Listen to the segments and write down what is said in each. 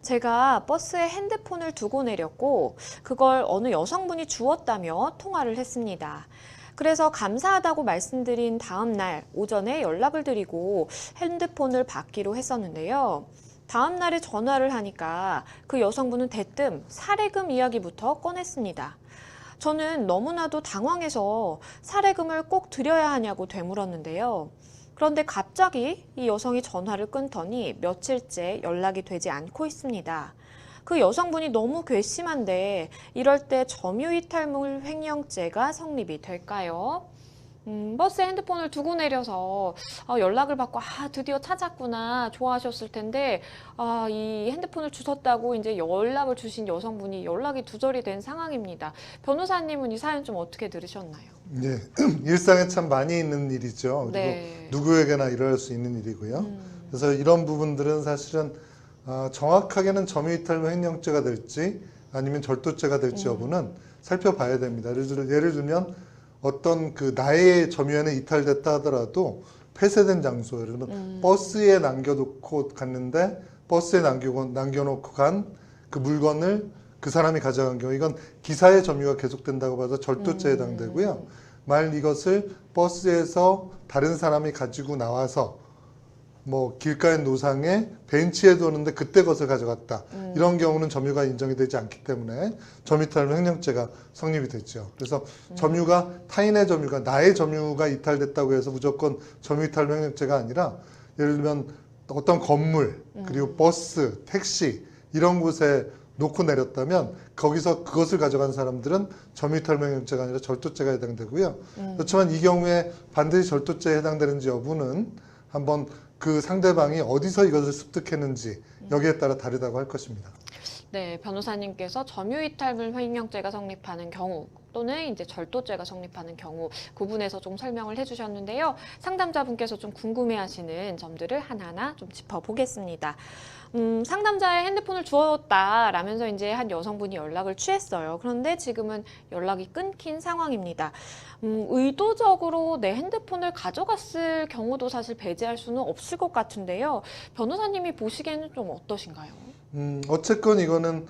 제가 버스에 핸드폰을 두고 내렸고 그걸 어느 여성분이 주웠다며 통화를 했습니다. 그래서 감사하다고 말씀드린 다음 날 오전에 연락을 드리고 핸드폰을 받기로 했었는데요. 다음 날에 전화를 하니까 그 여성분은 대뜸 사례금 이야기부터 꺼냈습니다. 저는 너무나도 당황해서 사례금을 꼭 드려야 하냐고 되물었는데요. 그런데 갑자기 이 여성이 전화를 끊더니 며칠째 연락이 되지 않고 있습니다. 그 여성분이 너무 괘씸한데 이럴 때 점유이탈물 횡령죄가 성립이 될까요? 버스에 핸드폰을 두고 내려서 연락을 받고 드디어 찾았구나 좋아하셨을 텐데 이 핸드폰을 주셨다고 이제 연락을 주신 여성분이 연락이 두절이 된 상황입니다. 변호사님은 이 사연 좀 어떻게 들으셨나요? 네, 일상에 참 많이 있는 일이죠. 그리고 네. 누구에게나 일어날 수 있는 일이고요. 그래서 이런 부분들은 사실은 정확하게는 점유이탈물 횡령죄가 될지 아니면 절도죄가 될지 여부는 살펴봐야 됩니다. 예를 들면 어떤 그 나의 점유에는 이탈됐다 하더라도 폐쇄된 장소, 예를 들면 버스에 남겨놓고 갔는데 버스에 남겨놓고 간 그 물건을 그 사람이 가져간 경우 이건 기사의 점유가 계속된다고 봐서 절도죄에 해당되고요. 만일 이것을 버스에서 다른 사람이 가지고 나와서 뭐 길가의 노상에 벤치에 두었는데 그때 그것을 가져갔다. 이런 경우는 점유가 인정이 되지 않기 때문에 점유이탈물 횡령죄가 성립이 되죠. 그래서 점유가 타인의 점유가 나의 점유가 이탈됐다고 해서 무조건 점유이탈물 횡령죄가 아니라 예를 들면 어떤 건물 그리고 버스, 택시 이런 곳에 놓고 내렸다면 거기서 그것을 가져간 사람들은 점유이탈물 횡령죄가 아니라 절도죄가 해당되고요. 그렇지만 이 경우에 반드시 절도죄에 해당되는지 여부는 한번 그 상대방이 어디서 이것을 습득했는지 여기에 따라 다르다고 할 것입니다. 네, 변호사님께서 점유이탈물 횡령죄가 성립하는 경우 또는 이제 절도죄가 성립하는 경우 구분해서 좀 설명을 해주셨는데요. 상담자분께서 좀 궁금해하시는 점들을 하나하나 좀 짚어보겠습니다. 상담자의 핸드폰을 주었다라면서 이제 한 여성분이 연락을 취했어요. 그런데 지금은 연락이 끊긴 상황입니다. 의도적으로 내 핸드폰을 가져갔을 경우도 사실 배제할 수는 없을 것 같은데요. 변호사님이 보시기에는 좀 어떠신가요? 어쨌건 이거는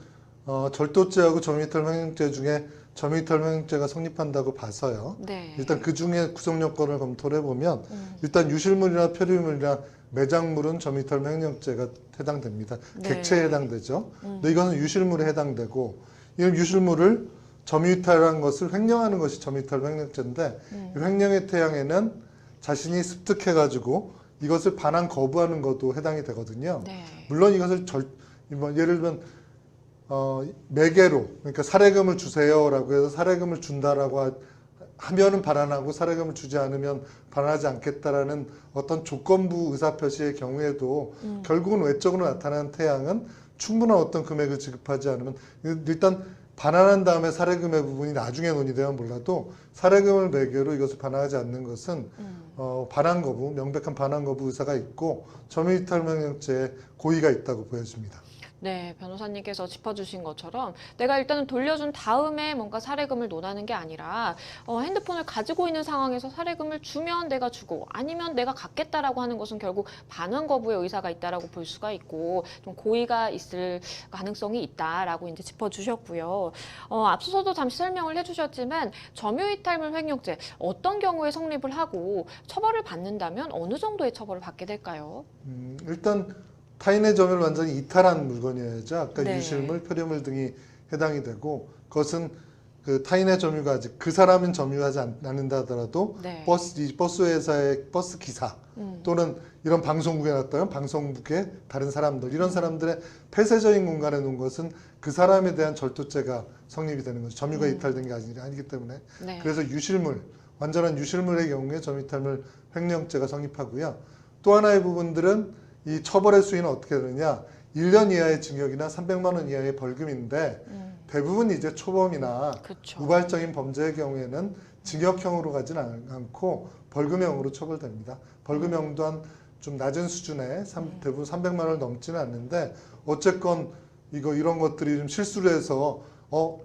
절도죄하고 점유이탈물 횡령죄 중에 점유이탈물 횡령죄가 성립한다고 봐서요. 네. 일단 그 중에 구성 요건을 검토를 해보면 일단 유실물이나 표류물이나 매장물은 점유이탈물 횡령죄가 해당됩니다. 네. 객체에 해당되죠. 근데 이거는 유실물에 해당되고 이 유실물을 점유이탈한 것을 횡령하는 것이 점유이탈물 횡령죄인데 이 횡령의 태양에는 자신이 습득해가지고 이것을 반환 거부하는 것도 해당이 되거든요. 네. 물론 이것을 예를 들면 매개로 그러니까 사례금을 주세요라고 해서 사례금을 준다라고 하면은 반환하고 사례금을 주지 않으면 반환하지 않겠다라는 어떤 조건부 의사표시의 경우에도 결국은 외적으로 나타나는 태양은 충분한 어떤 금액을 지급하지 않으면 일단 반환한 다음에 사례금의 부분이 나중에 논의되면 몰라도 사례금을 매개로 이것을 반환하지 않는 것은 반환 거부, 명백한 반환 거부 의사가 있고 점유이탈물 횡령죄에 고의가 있다고 보여집니다. 네, 변호사님께서 짚어주신 것처럼 내가 일단은 돌려준 다음에 뭔가 사례금을 논하는 게 아니라 핸드폰을 가지고 있는 상황에서 사례금을 주면 내가 주고 아니면 내가 갖겠다라고 하는 것은 결국 반환 거부의 의사가 있다라고 볼 수가 있고 좀 고의가 있을 가능성이 있다라고 이제 짚어주셨고요. 앞서서도 잠시 설명을 해주셨지만 점유이탈물 횡령죄 어떤 경우에 성립을 하고 처벌을 받는다면 어느 정도의 처벌을 받게 될까요? 일단 타인의 점유를 완전히 이탈한 물건이어야죠. 아까 네. 유실물, 표류물 등이 해당이 되고 그것은 그 타인의 점유가 아직 그 사람은 점유하지 않는다 하더라도 네. 버스 회사의 버스 기사 또는 이런 방송국에 놨다면 방송국의 다른 사람들 이런 사람들의 폐쇄적인 공간에 놓은 것은 그 사람에 대한 절도죄가 성립이 되는 거죠. 점유가 이탈된 게 아니기 때문에. 네. 그래서 유실물, 완전한 유실물의 경우에 점유이탈물 횡령죄가 성립하고요. 또 하나의 부분들은 이 처벌의 수위는 어떻게 되느냐 1년 이하의 징역이나 300만 원 이하의 벌금인데 대부분 이제 초범이나 그쵸. 우발적인 범죄의 경우에는 징역형으로 가지는 않고 벌금형으로 처벌됩니다. 벌금형 또한 좀 낮은 수준의 대부분 300만 원을 넘지는 않는데 어쨌건 이런 것들이 좀 실수를 해서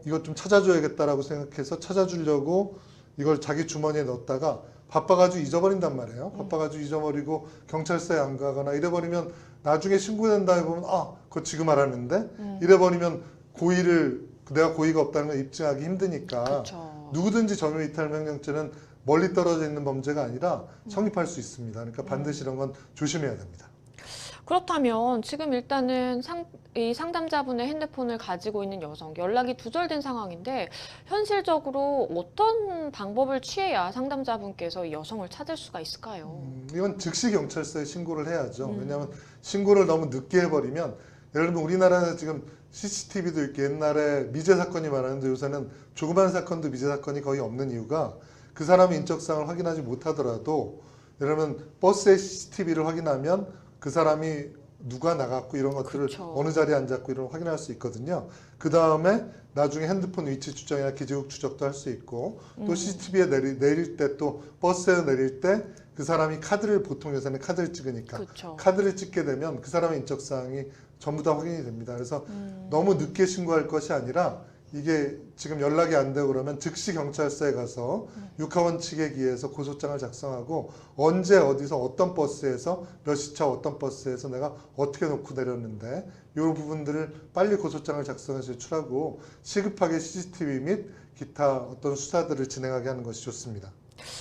이것 좀 찾아줘야겠다라고 생각해서 찾아주려고 이걸 자기 주머니에 넣었다가 바빠가지고 잊어버린단 말이에요. 바빠가지고 잊어버리고 경찰서에 안 가거나 이래버리면 나중에 신고된다 해보면 그거 지금 알았는데 이래버리면 내가 고의가 없다는 걸 입증하기 힘드니까 그렇죠. 누구든지 점유이탈 명령죄는 멀리 떨어져 있는 범죄가 아니라 성립할 수 있습니다. 그러니까 반드시 이런 건 조심해야 됩니다. 그렇다면 지금 일단은 이 상담자분의 핸드폰을 가지고 있는 여성, 연락이 두절된 상황인데 현실적으로 어떤 방법을 취해야 상담자분께서 이 여성을 찾을 수가 있을까요? 이건 즉시 경찰서에 신고를 해야죠. 왜냐하면 신고를 너무 늦게 해버리면 예를 들면 우리나라는 지금 CCTV도 있고 옛날에 미제 사건이 많았는데 요새는 조그만 사건도 미제 사건이 거의 없는 이유가 그 사람의 인적사항을 확인하지 못하더라도 예를 들면 버스의 CCTV를 확인하면 그 사람이 누가 나갔고 이런 것들을 그렇죠. 어느 자리에 앉았고 이런 걸 확인할 수 있거든요. 그 다음에 나중에 핸드폰 위치 추정이나 기지국 추적도 할 수 있고 또 CCTV에 내릴 때 또 버스에 내릴 때 그 사람이 카드를 보통 요새는 카드를 찍으니까 그렇죠. 카드를 찍게 되면 그 사람의 인적사항이 전부 다 확인이 됩니다. 그래서 너무 늦게 신고할 것이 아니라 이게 지금 연락이 안 되고 그러면 즉시 경찰서에 가서 육하원칙에 기해서 고소장을 작성하고 언제 어디서 어떤 버스에서 몇 시차 어떤 버스에서 내가 어떻게 놓고 내렸는데 이 부분들을 빨리 고소장을 작성해서 제출하고 시급하게 CCTV 및 기타 어떤 수사들을 진행하게 하는 것이 좋습니다.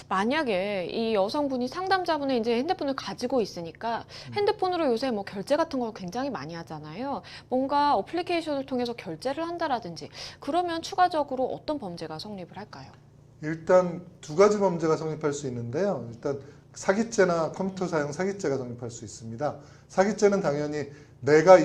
만약에 이 여성분이 상담자분의 이제 핸드폰을 가지고 있으니까 핸드폰으로 요새 뭐 결제 같은 걸 굉장히 많이 하잖아요. 뭔가 어플리케이션을 통해서 결제를 한다라든지 그러면 추가적으로 어떤 범죄가 성립을 할까요? 일단 두 가지 범죄가 성립할 수 있는데요. 일단 사기죄나 컴퓨터 사용 사기죄가 성립할 수 있습니다. 사기죄는 당연히 내가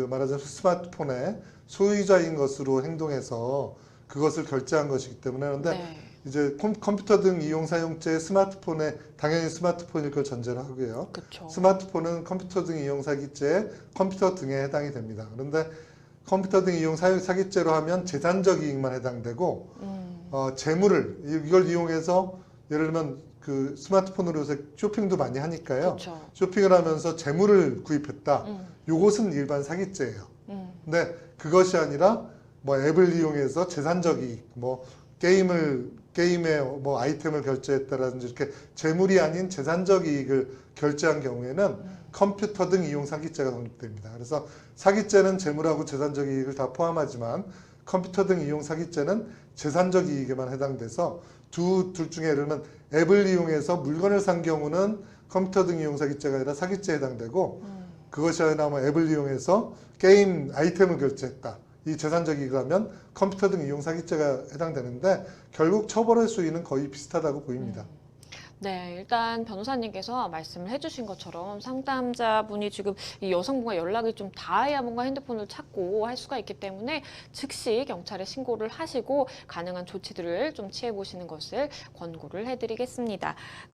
말하자면 스마트폰의 소유자인 것으로 행동해서 그것을 결제한 것이기 때문에 그런데 네. 이제 컴퓨터 등 이용 사용죄 스마트폰에 당연히 스마트폰일 걸 전제로 하고요. 그렇죠. 스마트폰은 컴퓨터 등 이용 사기죄 컴퓨터 등에 해당이 됩니다. 그런데 컴퓨터 등 이용 사기죄로 하면 재산적 이익만 해당되고 재물을 이걸 이용해서 예를 들면 그 스마트폰으로 요새 쇼핑도 많이 하니까요. 그렇죠. 쇼핑을 하면서 재물을 구입했다. 요것은 일반 사기죄예요. 근데 그것이 아니라 뭐 앱을 이용해서 재산적 이익, 뭐 게임에 뭐 아이템을 결제했다라든지 이렇게 재물이 아닌 재산적 이익을 결제한 경우에는 컴퓨터 등 이용 사기죄가 성립됩니다. 그래서 사기죄는 재물하고 재산적 이익을 다 포함하지만 컴퓨터 등 이용 사기죄는 재산적 이익에만 해당돼서 둘 중에 예를 들면 앱을 이용해서 물건을 산 경우는 컴퓨터 등 이용 사기죄가 아니라 사기죄에 해당되고 그것이 아니라 뭐 앱을 이용해서 게임 아이템을 결제했다. 이 재산적 이익을 하면 컴퓨터 등 이용 사기죄가 해당되는데 결국 처벌의 수위는 거의 비슷하다고 보입니다. 네, 일단 변호사님께서 말씀을 해주신 것처럼 상담자분이 지금 이 여성분과 연락이 좀 닿아야 뭔가 핸드폰을 찾고 할 수가 있기 때문에 즉시 경찰에 신고를 하시고 가능한 조치들을 좀 취해보시는 것을 권고를 해드리겠습니다.